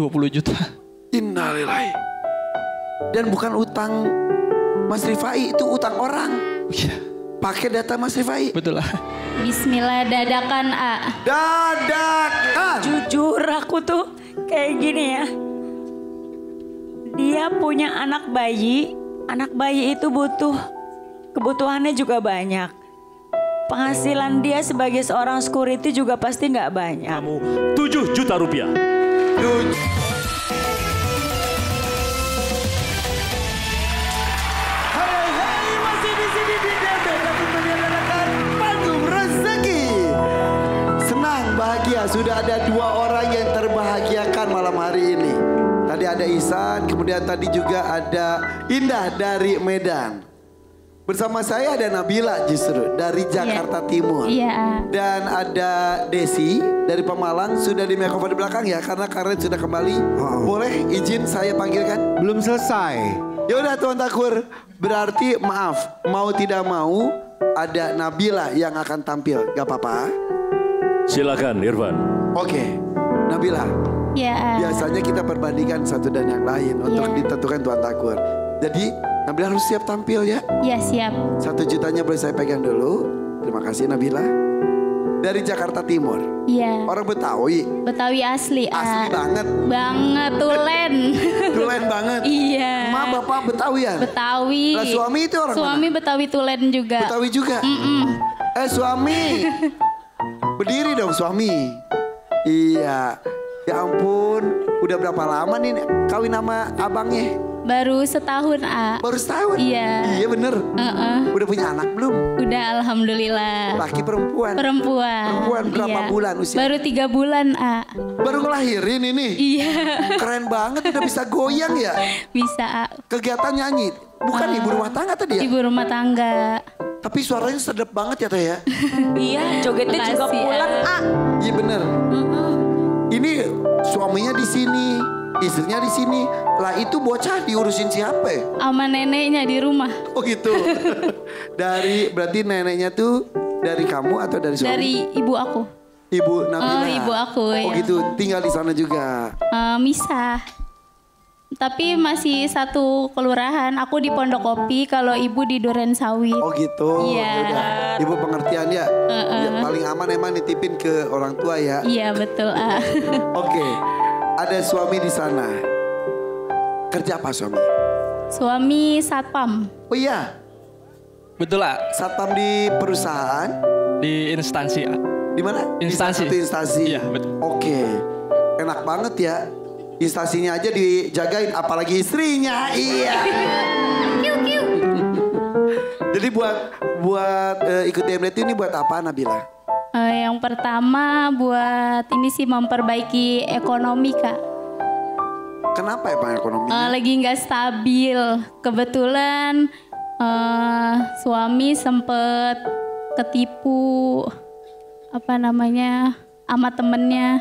20 juta. Innalillahi. Dan bukan utang Mas Rifai, itu utang orang. Iya. Pakai data Mas Rifai. Betul lah. Bismillah, dadakan A. Dadakan. Jujur aku tuh kayak gini ya. Dia punya anak bayi itu butuh, kebutuhannya juga banyak. Penghasilan dia sebagai seorang security juga pasti nggak banyak. Kamu 7 juta rupiah. Masih di sini di Dede tapi menyelenggarakan panggung rezeki. Senang, bahagia. Sudah ada 2 orang yang terbahagiakan malam hari ini. Tadi ada Ihsan, kemudian tadi juga ada Indah dari Medan. Bersama saya ada Nabila justru dari Jakarta Timur. Iya. Dan ada Desi dari Pemalang, sudah di mikrofon di belakang ya karena Karet sudah kembali. Boleh izin saya panggilkan? Belum selesai. Ya udah Tuan Takur, berarti maaf, mau tidak mau ada Nabila yang akan tampil, gak apa-apa? Silakan Irfan. Oke, Nabila. Ya. Biasanya kita perbandingkan satu dan yang lain untuk ditentukan Tuan Takur. Jadi Nabila harus siap tampil ya. Ya siap. 1 jutanya boleh saya pegang dulu. Terima kasih Nabila. Dari Jakarta Timur. Iya. Orang Betawi. Betawi asli. Asli banget. Banget, tulen. Tulen banget. Iya. Ma bapak Betawian. Betawi. Lah suami itu orang Suami mana? Betawi tulen juga. Betawi juga. Suami. Berdiri dong suami. Iya. Ya ampun. Udah berapa lama nih kawin sama abangnya? Baru setahun A. Baru setahun? Iya. Iya bener. Udah punya anak belum? Udah alhamdulillah. Laki perempuan? Perempuan. Perempuan berapa Iya. bulan usia? Baru 3 bulan A. Baru ngelahirin ini? Iya. Keren banget udah bisa goyang ya? Bisa A. Kegiatan nyanyi? Bukan ibu rumah tangga tadi ya? Ibu rumah tangga. Tapi suaranya sedap banget ya Teh ya? Iya, jogetnya juga Makasih, pulang A. Iya bener. Ini suaminya di sini, istrinya di sini. Lah itu bocah diurusin siapa ya? Sama neneknya di rumah. Oh gitu. Berarti neneknya tuh dari kamu atau dari suami? Dari ibu aku. Ibu Nabila. Oh, ibu aku, Oh ya. gitu, tinggal di sana juga. Misah. Tapi masih satu kelurahan. Aku di Pondok Kopi, kalau ibu di Duren Sawit. Oh gitu. Iya. Yaudah. Ibu pengertian ya. Ya, paling aman emang nitipin ke orang tua ya. Iya betul. Oke. Ada suami di sana. Kerja apa suami? Suami satpam. Oh iya. Betul lah. Satpam di perusahaan. Di instansi. Di mana? Instansi. Di satu instansi. Iya, betul. Oke. Enak banget ya. Instansinya aja dijagain, apalagi istrinya. Iya. Jadi buat ikut DMD ini buat apa Nabila? Yang pertama buat ini sih memperbaiki ekonomi Kak. Kenapa ya Pak ekonominya? Lagi nggak stabil. Kebetulan suami sempet ketipu sama temennya.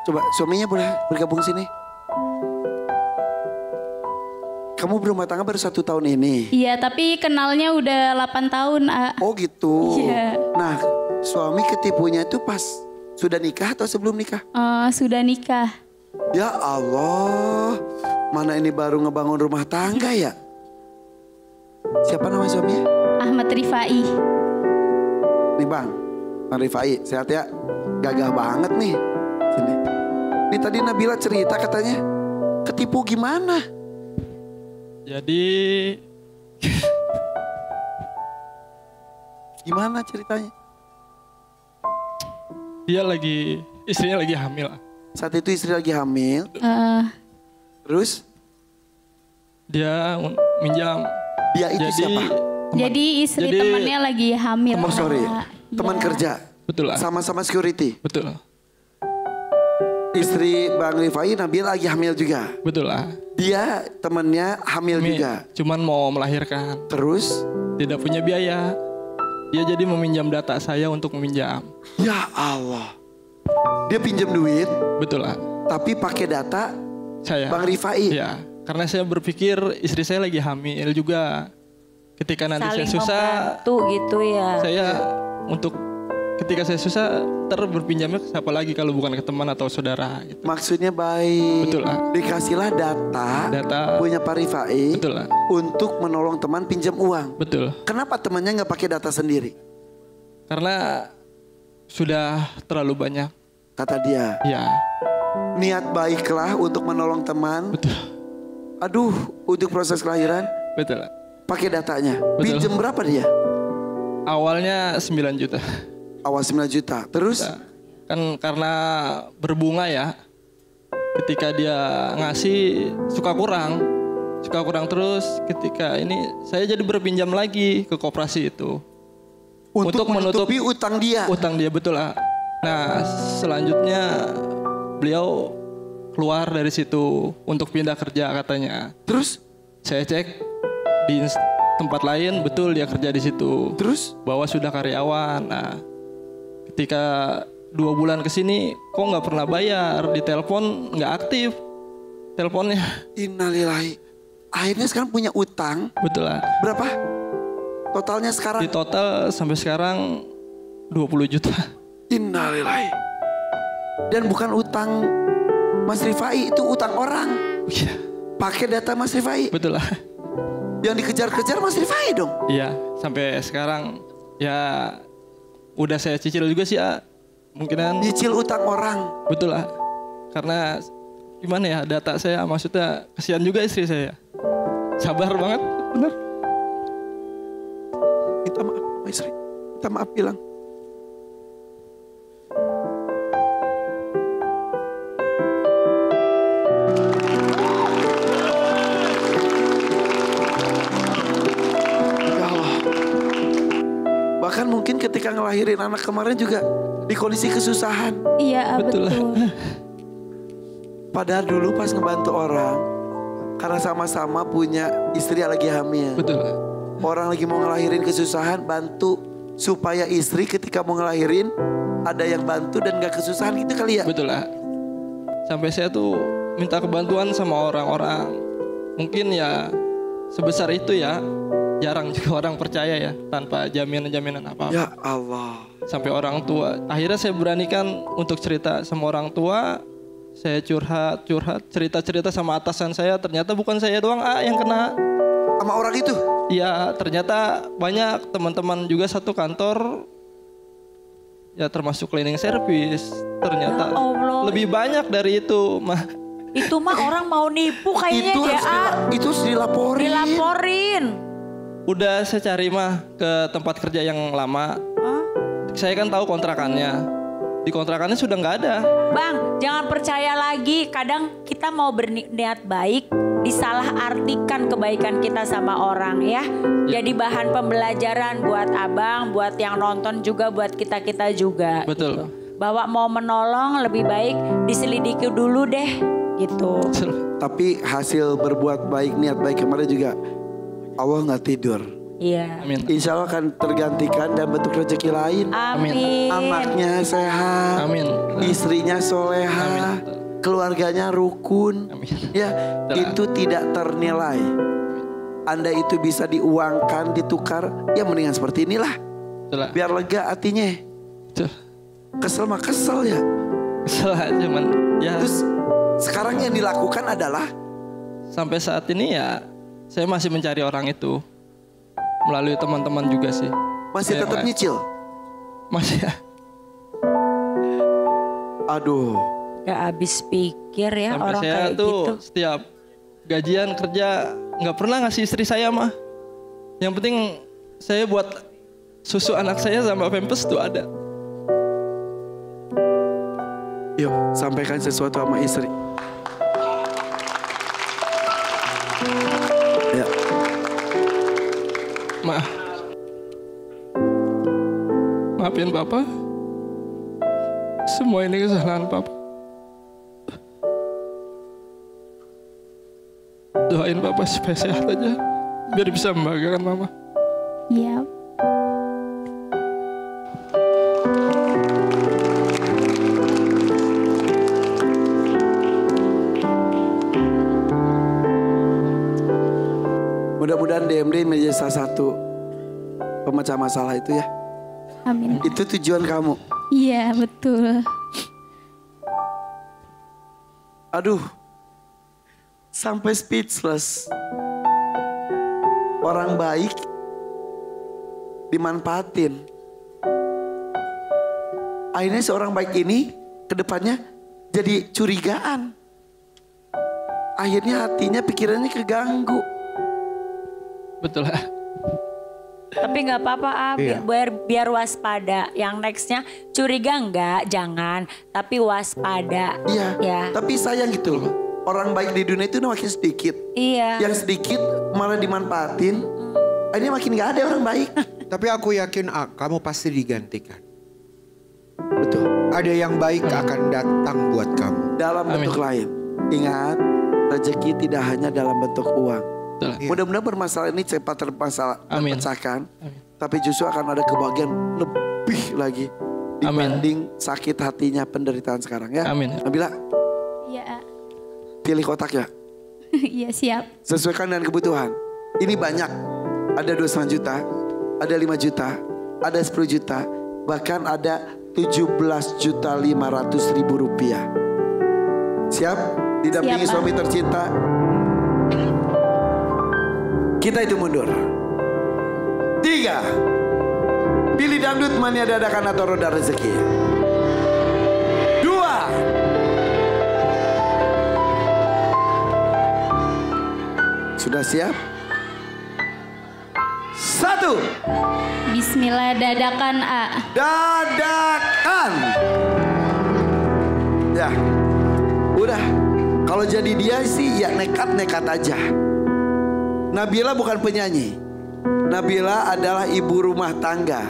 Coba suaminya boleh bergabung sini. Kamu berumah tangga baru 1 tahun ini? Iya, tapi kenalnya udah 8 tahun, A. Oh gitu. Iya. Nah, suami ketipunya itu pas sudah nikah atau sebelum nikah? Sudah nikah. Ya Allah, mana ini baru ngebangun rumah tangga ya? Siapa nama suaminya? Ahmad Rifai. Nih Bang Rifai, sehat ya? Gagah banget nih. Sini. Ini tadi Nabila cerita katanya, ketipu gimana? Jadi Gimana ceritanya? istrinya lagi hamil. Saat itu istri lagi hamil. Terus? Dia minjam. Dia itu Jadi, siapa? Jadi istri temannya lagi hamil. Oh sorry, Kak. teman Iya. kerja. Betul lah. Sama-sama security. Betul. Istri Bang Rifai Nabila lagi hamil juga. Betul lah. Dia temennya hamil juga. Cuman mau melahirkan. Terus? Tidak punya biaya. Dia jadi meminjam data saya untuk meminjam. Ya Allah. Dia pinjam duit. Betul lah. Tapi pakai data Saya. Bang Rifai. Iya. Karena saya berpikir istri saya lagi hamil juga. Ketika nanti Saling saya susah, membantu gitu ya. saya untuk ketika saya susah berpinjamnya ke siapa lagi kalau bukan ke teman atau saudara gitu. Maksudnya baik. Betul lah. Dikasihlah data punya Pak Rifai Betul lah. untuk menolong teman pinjam uang. Betul. Kenapa temannya nggak pakai data sendiri? Karena sudah terlalu banyak. Kata dia, Ya, niat baiklah untuk menolong teman. betul. Aduh, untuk proses kelahiran Betul. pakai datanya. Betul. Pinjam berapa dia? Awalnya 9 juta. Awal 9 juta. Terus? Kan karena berbunga ya. Ketika dia ngasih suka kurang terus. Ketika ini saya jadi berpinjam lagi ke koperasi itu. Untuk menutupi utang dia. Utang dia, betul lah. Nah, selanjutnya beliau keluar dari situ untuk pindah kerja katanya. Terus? Saya cek di tempat lain, betul dia kerja di situ. Terus? Bahwa sudah karyawan. Nah, ketika 2 bulan kesini, kok nggak pernah bayar, di telepon nggak aktif teleponnya. Innalillahi. Akhirnya sekarang punya utang. Betul lah. Berapa? Totalnya sekarang? Di total sampai sekarang 20 juta. Innalillahi. Dan bukan utang Mas Rifai, itu utang orang. Iya, Pakai data Mas Rifai. betul lah. Yang dikejar-kejar Mas Rifai dong. Iya, sampai sekarang ya udah saya cicil juga sih ya. Mungkinan Nyicil utang orang. betul lah. Karena gimana ya, data saya maksudnya kasihan juga istri saya. Sabar banget, bener. Minta maaf sama istri. Minta maaf bilang. Ya Allah. Bahkan mungkin ketika ngelahirin anak kemarin juga di kondisi kesusahan. Iya, Betul betul. lah. Padahal dulu pas ngebantu orang, karena sama-sama punya istri yang lagi hamil. Betul lah. Orang lagi mau ngelahirin kesusahan, bantu supaya istri ketika mau ngelahirin ada yang bantu dan gak kesusahan gitu kali ya. Betul lah. Sampai saya tuh minta kebantuan sama orang-orang. Mungkin ya sebesar itu ya, jarang juga orang percaya ya tanpa jaminan-jaminan apa-apa. Ya Allah. Sampai orang tua. Akhirnya saya beranikan untuk cerita sama orang tua. Saya curhat, cerita-cerita sama atasan saya. Ternyata bukan saya doang yang kena. Sama orang itu? Iya, ternyata banyak teman-teman juga satu kantor. Ya termasuk cleaning service. Ternyata Ya Allah. lebih banyak dari itu, mah. Itu mah orang mau nipu kayaknya dia. Itu harus dilaporin. Dilaporin. Udah saya cari mah ke tempat kerja yang lama. Hah? Saya kan tahu kontrakannya. Di kontrakannya sudah nggak ada. Bang, jangan percaya lagi. Kadang kita mau berniat baik, disalahartikan kebaikan kita sama orang ya. Jadi bahan pembelajaran buat abang, buat yang nonton juga, buat kita-kita juga. Betul. Gitu. Bahwa mau menolong lebih baik diselidiki dulu deh gitu. Tapi hasil berbuat baik, niat baik kemarin juga Allah nggak tidur. Iya. Amin. Insya Allah akan tergantikan dan bentuk rezeki lain. Amin. Anaknya sehat, Amin. istrinya soleha, Amin. keluarganya rukun. Amin. Ya, Betul. itu tidak ternilai. Anda itu bisa diuangkan, ditukar, ya mendingan seperti inilah. Betul lah. Biar lega hatinya. Betul. Kesel mah kesel ya. Salah cuman ya Terus sekarang yang dilakukan adalah sampai saat ini ya saya masih mencari orang itu melalui teman-teman juga sih. masih Saya tetap nggak- nyicil. Masih ya. Aduh. Gak habis pikir ya Sampai orang saya kayak tuh gitu. setiap gajian kerja nggak pernah ngasih istri saya mah. Yang penting saya buat susu anak saya sama pampers tuh ada. Yuk, sampaikan sesuatu sama istri. Ya. Maafin Papa. Semua ini kesalahan Papa. Doain Papa supaya sehat aja. Biar bisa membahagiakan Mama. Iya. Mudah-mudahan DMD menjadi salah satu pemecah masalah itu ya. Amin. Itu tujuan kamu. Iya, betul. Aduh, sampai speechless. Orang baik dimanfaatin. Akhirnya seorang baik ini ke depannya jadi curigaan. Akhirnya hatinya, pikirannya keganggu. Betul. Tapi nggak apa-apa, biar waspada. Yang nextnya curiga enggak, jangan. Tapi waspada. Iya, Ya. tapi sayang gitu loh. Orang baik di dunia itu makin sedikit. Iya. Yang sedikit malah dimanfaatin. Akhirnya makin gak ada orang baik. Tapi aku yakin kamu pasti digantikan. Betul. Ada yang baik akan datang buat kamu. Dalam bentuk lain. Ingat, rezeki tidak hanya dalam bentuk uang. Betul. Mudah-mudahan permasalahan ini cepat Amin. terpecahkan. Tapi justru akan ada kebahagiaan lebih lagi. Dibanding sakit hatinya penderitaan sekarang ya. Amin. Nabila, Iya. pilih kotak ya. Iya, siap. Sesuaikan dengan kebutuhan. Ini banyak. Ada 29 juta, ada 5 juta, ada 10 juta, bahkan ada 17.500.000 rupiah. Siap? Didampingi Siap, Pak. suami tercinta. Kita itu mundur. 3. Pilih dangdut mania dadakan atau roda rezeki. 2. Sudah siap? 1. Bismillah, dadakan A. Dadakan. Ya, udah. Kalau jadi dia sih ya nekat-nekat aja. Nabila bukan penyanyi. Nabila adalah ibu rumah tangga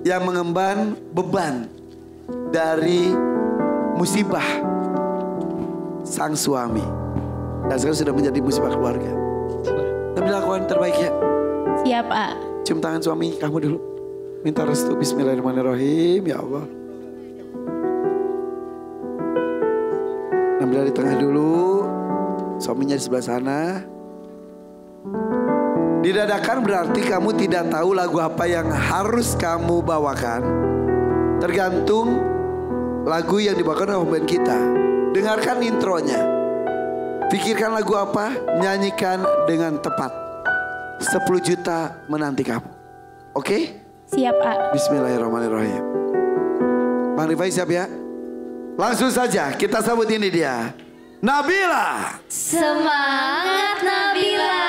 yang mengemban beban dari musibah sang suami. Dan sekarang sudah menjadi musibah keluarga. Nabila lakukan terbaik ya. Siap A. Cium tangan suami kamu dulu. Minta restu. Bismillahirrahmanirrahim. Ya Allah. Nabila di tengah dulu. Suaminya di sebelah sana. Didadakan berarti kamu tidak tahu lagu apa yang harus kamu bawakan. Tergantung lagu yang dibawakan oleh band kita. Dengarkan intronya. Pikirkan lagu apa, nyanyikan dengan tepat. 10 juta menanti kamu. Oke? Siap A. Bismillahirrahmanirrahim. Bang Rifai siap ya? Langsung saja kita sambut ini dia. Nabila. Semangat Nabila.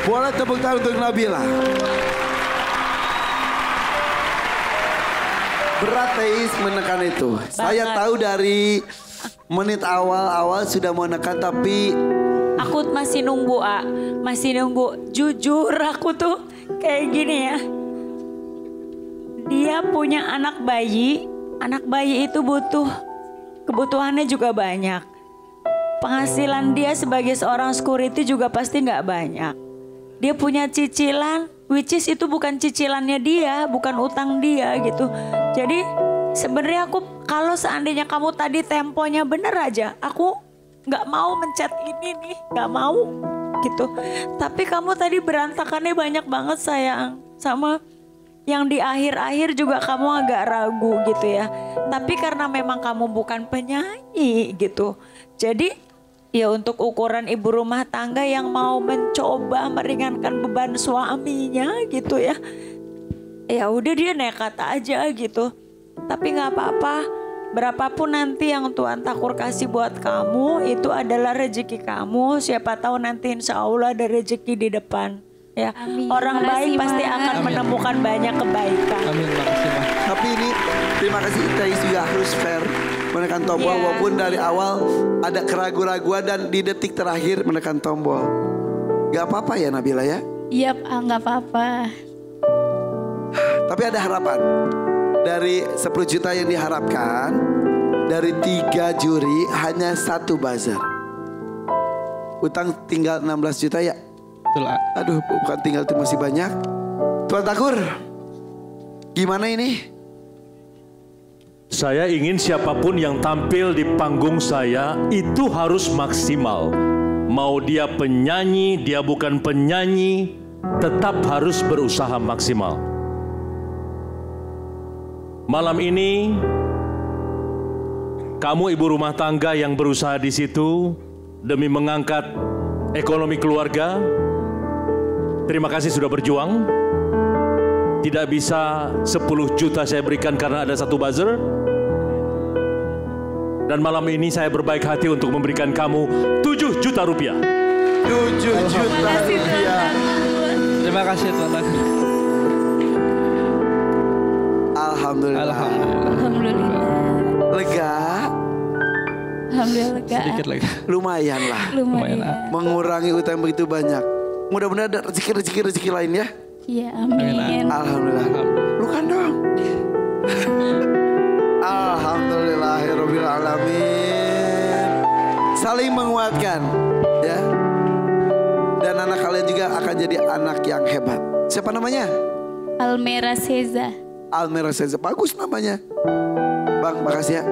Boleh tepuk tangan untuk Nabila. Berat Teis menekan itu. Saya tahu dari menit awal sudah mau menekan tapi Aku masih nunggu, masih nunggu. Jujur aku tuh kayak gini ya. Dia punya anak bayi itu butuh, kebutuhannya juga banyak. Penghasilan dia sebagai seorang security juga pasti nggak banyak. Dia punya cicilan, which is itu bukan cicilannya dia, bukan utang dia gitu. Jadi sebenarnya aku kalau seandainya kamu tadi temponya bener aja, aku nggak mau mencet ini nih, nggak mau gitu. Tapi kamu tadi berantakannya banyak banget sayang. Sama yang di akhir-akhir juga kamu agak ragu gitu ya. Tapi karena memang kamu bukan penyanyi gitu. Jadi ya untuk ukuran ibu rumah tangga yang mau mencoba meringankan beban suaminya gitu ya. Ya udah dia nekat aja gitu. Tapi nggak apa-apa. Berapapun nanti yang Tuhan Takur kasih buat kamu itu adalah rezeki kamu. Siapa tahu nanti insya Allah ada rezeki di depan. Ya, Amin. orang baik Makasih, pasti Ma. akan Amin. menemukan banyak kebaikan. Amin, makasih Ma. Tapi ini terima kasih Teis juga harus fair menekan tombol Iya. walaupun dari awal ada keraguan-raguan dan di detik terakhir menekan tombol. Gak apa-apa ya Nabila ya. Iya, nggak apa-apa. Tapi ada harapan. Dari 10 juta yang diharapkan, dari 3 juri hanya 1 buzzer. Utang tinggal 16 juta ya. Betul, A. Aduh bukan tinggal itu masih banyak. Tuan Takur, gimana ini? Saya ingin siapapun yang tampil di panggung saya itu harus maksimal. Mau dia penyanyi, dia bukan penyanyi, tetap harus berusaha maksimal. Malam ini, kamu ibu rumah tangga yang berusaha di situ demi mengangkat ekonomi keluarga, terima kasih sudah berjuang. Tidak bisa 10 juta saya berikan karena ada 1 buzzer. Dan malam ini saya berbaik hati untuk memberikan kamu 7 juta rupiah. 7 juta rupiah. Terima kasih Tuan Takur. Alhamdulillah. Alhamdulillah. Alhamdulillah. Lega, Alhamdulillah lega. Sedikit lagi. lumayan lah. Lumayan. Mengurangi utang begitu banyak. Mudah-mudahan ada rezeki lain ya. Iya, amin. Alhamdulillah. Lukan dong. Alhamdulillahirabbil alamin. Saling menguatkan ya. Dan anak kalian juga akan jadi anak yang hebat. Siapa namanya? Almera Seza. Almera Seza. Bagus namanya. Bang, makasih ya.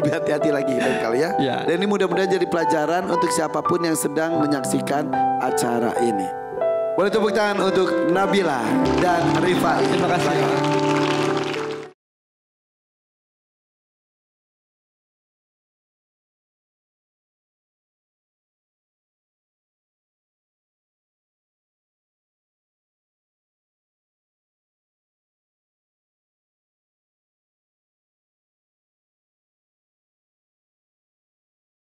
Lebih hati-hati lagi lain kali ya. Ya. Dan ini mudah-mudahan jadi pelajaran untuk siapapun yang sedang menyaksikan acara ini. Boleh tepuk tangan untuk Nabila dan Rifai. Terima kasih.